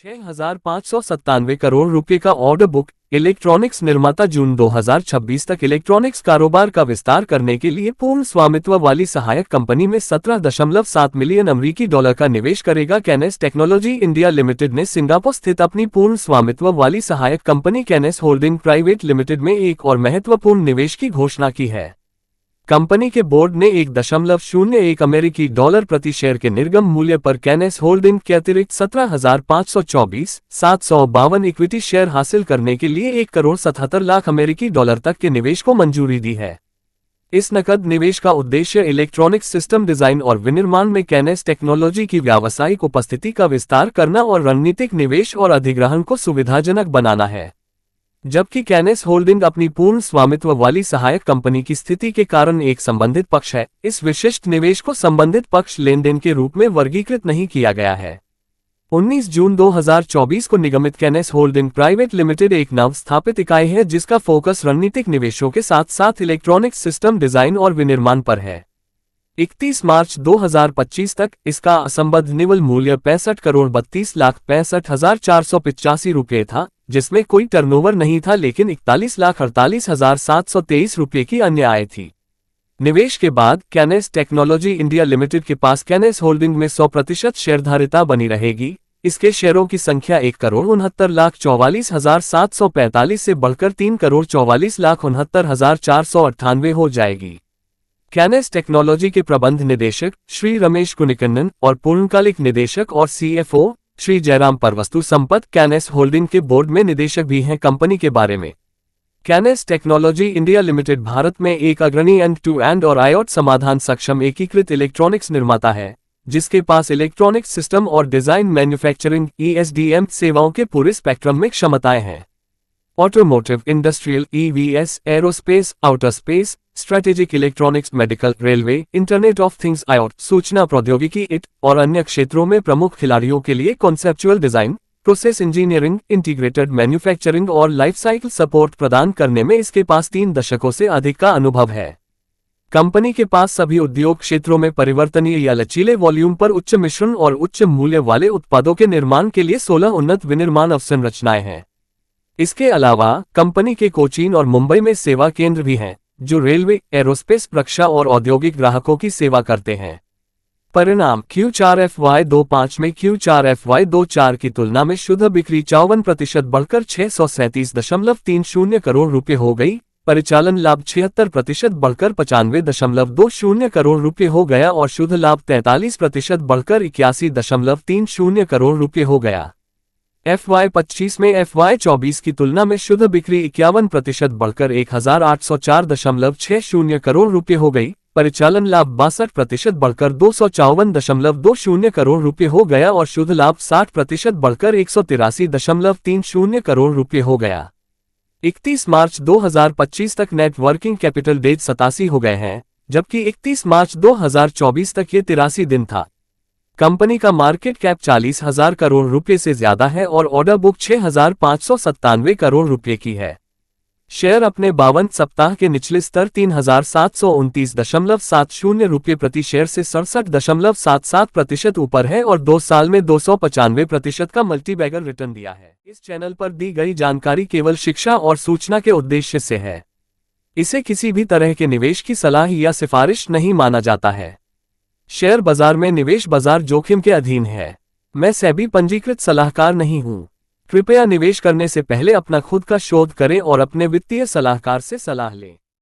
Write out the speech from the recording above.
6,597 करोड़ रुपए का order book. Electronics निर्माता जून 2026 तक इलेक्ट्रॉनिक्स कारोबार का विस्तार करने के लिए पूर्ण स्वामित्व वाली सहायक कंपनी में 17.7 मिलियन अमेरिकी डॉलर का निवेश करेगा। कैनेस टेक्नोलॉजी इंडिया लिमिटेड ने सिंगापुर स्थित अपनी पूर्ण स्वामित्व वाली सहायक कंपनी कैनेस होल्डिंग प्राइवेट लिमिटेड में एक और महत्वपूर्ण निवेश की घोषणा की है। कंपनी के बोर्ड ने 1.01 अमेरिकी डॉलर प्रति शेयर के निर्गम मूल्य पर कैनेस होल्डिंग के अतिरिक्त 17,524,752 इक्विटी शेयर हासिल करने के लिए 1,77,00,000 अमेरिकी डॉलर तक के निवेश को मंजूरी दी है। इस नकद निवेश का उद्देश्य इलेक्ट्रॉनिक सिस्टम डिजाइन और विनिर्माण में कैनेस टेक्नोलॉजी की व्यावसायिक उपस्थिति का विस्तार करना और रणनीतिक निवेश और अधिग्रहण को सुविधाजनक बनाना है। जबकि कैनेस होल्डिंग अपनी पूर्ण स्वामित्व वाली सहायक कंपनी की स्थिति के कारण एक संबंधित पक्ष है, इस विशिष्ट निवेश को संबंधित पक्ष लेनदेन के रूप में वर्गीकृत नहीं किया गया है। 19 जून 2024 को निगमित कैनेस होल्डिंग प्राइवेट लिमिटेड एक नव स्थापित इकाई है जिसका फोकस रणनीतिक निवेशों के साथ साथ इलेक्ट्रॉनिक सिस्टम डिजाइन और विनिर्माण पर है। 31 मार्च 2025 तक इसका असंबद्ध निवल मूल्य 65,32,65,485 रुपये था, जिसमें कोई टर्नओवर नहीं था, लेकिन 41,48,723 रुपये की अन्य आय थी। निवेश के बाद कैनेस टेक्नोलॉजी इंडिया लिमिटेड के पास कैनेस होल्डिंग में 100% शेयरधारिता बनी रहेगी। इसके शेयरों की संख्या 1,69,44,745 से बढ़कर 3,44,69,498 हो जाएगी। कैनेस टेक्नोलॉजी के प्रबंध निदेशक श्री रमेश कुनिकन्नन और पूर्णकालिक निदेशक और CFO श्री जयराम परवस्तु संपत कैनेस होल्डिंग के बोर्ड में निदेशक भी हैं। कंपनी के बारे में कैनेस टेक्नोलॉजी इंडिया लिमिटेड भारत में एक अग्रणी एंड-टू-एंड और IoT समाधान सक्षम एकीकृत इलेक्ट्रॉनिक्स निर्माता है, जिसके पास इलेक्ट्रॉनिक सिस्टम और डिजाइन मैन्युफैक्चरिंग ESDM सेवाओं के पूरे स्पेक्ट्रम में क्षमताएं हैं। Automotive, industrial, EVS, aerospace, outer space, strategic electronics, medical, railway, internet of things, IoT, सूचना प्रौद्योगिकी, IT और अन्य क्षेत्रों में प्रमुख खिलाड़ियों के लिए conceptual design, process engineering, integrated manufacturing और लाइफ साइकिल सपोर्ट प्रदान करने में इसके पास 3 दशकों से अधिक का अनुभव है। कंपनी के पास सभी उद्योग क्षेत्रों में परिवर्तनीय या लचीले वॉल्यूम पर उच्च मिश्रण और उच्च मूल्य वाले उत्पादों के निर्माण के लिए 16 उन्नत विनिर्माण अवसंरचनाएं हैं। इसके अलावा कंपनी के कोचीन और मुंबई में सेवा केंद्र भी हैं, जो रेलवे, एरोस्पेस, रक्षा और औद्योगिक ग्राहकों की सेवा करते हैं। परिणाम Q4 FY25 में Q4 FY24 की तुलना में शुद्ध बिक्री 54% बढ़कर 637.30 करोड़ रुपए हो गई। परिचालन लाभ 76% बढ़कर 95.20 करोड़ रुपए हो गया और शुद्ध लाभ 43% बढ़कर 81.30 करोड़ रुपए हो गया। FY25 में FY24 की तुलना में शुद्ध बिक्री 51% बढ़कर 1,804.60 करोड़ रुपए हो गई। परिचालन लाभ 62% बढ़कर 254.20 करोड़ रुपए हो गया और शुद्ध लाभ 60% बढ़कर 183.30 करोड़ रुपए हो गया। 31 मार्च 2025 तक नेट वर्किंग कैपिटल डेज 87 हो गए हैं, जबकि 31 मार्च 2024 तक ये 83 दिन था। कंपनी का मार्केट कैप 40,000 करोड़ रुपए से ज्यादा है और ऑर्डर बुक 6,597 करोड़ रुपए की है। शेयर अपने 52 सप्ताह के निचले स्तर 3,729.70 रुपये प्रति शेयर से 67.77% ऊपर है और 2 साल में 295% का मल्टीबैगर रिटर्न दिया है। इस चैनल पर दी गई जानकारी केवल शिक्षा और सूचना के उद्देश्य से है। इसे किसी भी तरह के निवेश की सलाह या सिफारिश नहीं माना जाता है। शेयर बाजार में निवेश बाजार जोखिम के अधीन है। मैं सेबी पंजीकृत सलाहकार नहीं हूं। कृपया निवेश करने से पहले अपना खुद का शोध करें और अपने वित्तीय सलाहकार से सलाह लें।